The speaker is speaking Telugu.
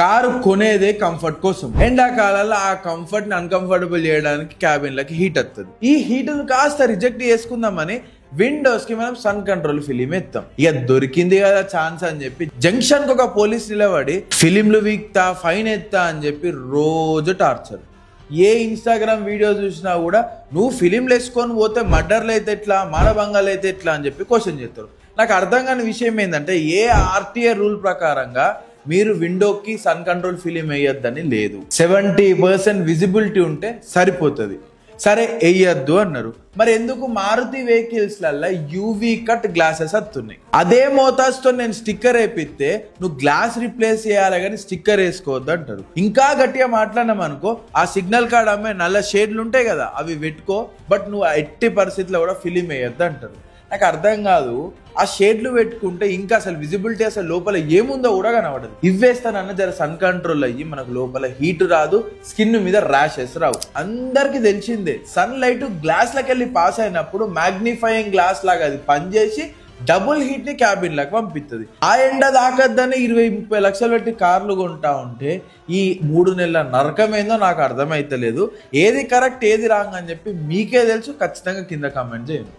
కారు కొనేదే కంఫర్ట్ కోసం. ఎండాకాలంలో ఆ కంఫర్ట్ ని అన్కంఫర్టబుల్ చేయడానికి క్యాబిన్ లకి హీట్ వస్తుంది. ఈ హీట్ కాస్త రిజెక్ట్ చేసుకుందామని విండోస్ కి మనం సన్ కంట్రోల్ ఫిలిం ఎత్తాం. ఇక దొరికింది కదా ఛాన్స్ అని చెప్పి జంక్షన్ కు ఒక పోలీస్ నిలబడి ఫిలింలు వీక్తా ఫైన్ ఎత్తా అని చెప్పి రోజు టార్చర్. ఏ ఇన్స్టాగ్రామ్ వీడియో చూసినా కూడా నువ్వు ఫిలింలు వేసుకొని పోతే మర్డర్లు అయితే ఎట్లా, మానభంగాలు అయితే ఎట్లా అని చెప్పి క్వశ్చన్ చేస్తారు. నాకు అర్థం కాని విషయం ఏంటంటే ఏ ఆర్టీఏ రూల్ ప్రకారంగా మీరు విండోకి సన్ కంట్రోల్ ఫిలిం వేయొద్దని లేదు. 70% విజిబిలిటీ ఉంటే సరిపోతుంది. సరే వేయద్దు అన్నారు. మరి ఎందుకు మారుతి వెహికల్స్ లల్లో యూవీ కట్ గ్లాసెస్ వస్తున్నాయి? అదే మోతాజుతో నేను స్టిక్కర్ వేపిస్తే నువ్వు గ్లాస్ రిప్లేస్ చేయాలి కానీ స్టిక్కర్ వేసుకోవద్దు అంటారు. ఇంకా గట్టిగా మాట్లాడినాం అనుకో, ఆ సిగ్నల్ కార్డ్ అమ్మే నల్ల షేడ్లు ఉంటాయి కదా అవి పెట్టుకో, బట్ నువ్వు ఎట్టి పరిస్థితిలో కూడా ఫిలిం వేయొద్దు అంటారు. నాకు అర్థం కాదు, ఆ షేడ్లు పెట్టుకుంటే ఇంకా అసలు విజిబిలిటీ అసలు లోపల ఏముందో కూడా కనబడదు. ఇవ్వేస్తానన్న జర సన్ కంట్రోల్ అయ్యి మనకు లోపల హీట్ రాదు, స్కిన్ మీద ర్యాషెస్ రావు. అందరికి తెలిసిందే సన్ లైట్ గ్లాస్ లకి వెళ్ళి పాస్ అయినప్పుడు మ్యాగ్నిఫైయింగ్ గ్లాస్ లాగా అది పనిచేసి డబుల్ హీట్ ని క్యాబిన్ లకు పంపిస్తుంది. ఆ ఎండ దాకద్దని 20-30 లక్షలు పెట్టి కార్లు కొంటా ఉంటే ఈ 3 నెలల నరకమేందో నాకు అర్థమైతలేదు. ఏది కరెక్ట్ ఏది రాంగ్ అని చెప్పి మీకే తెలుసు. ఖచ్చితంగా కింద కామెంట్ చేయండి.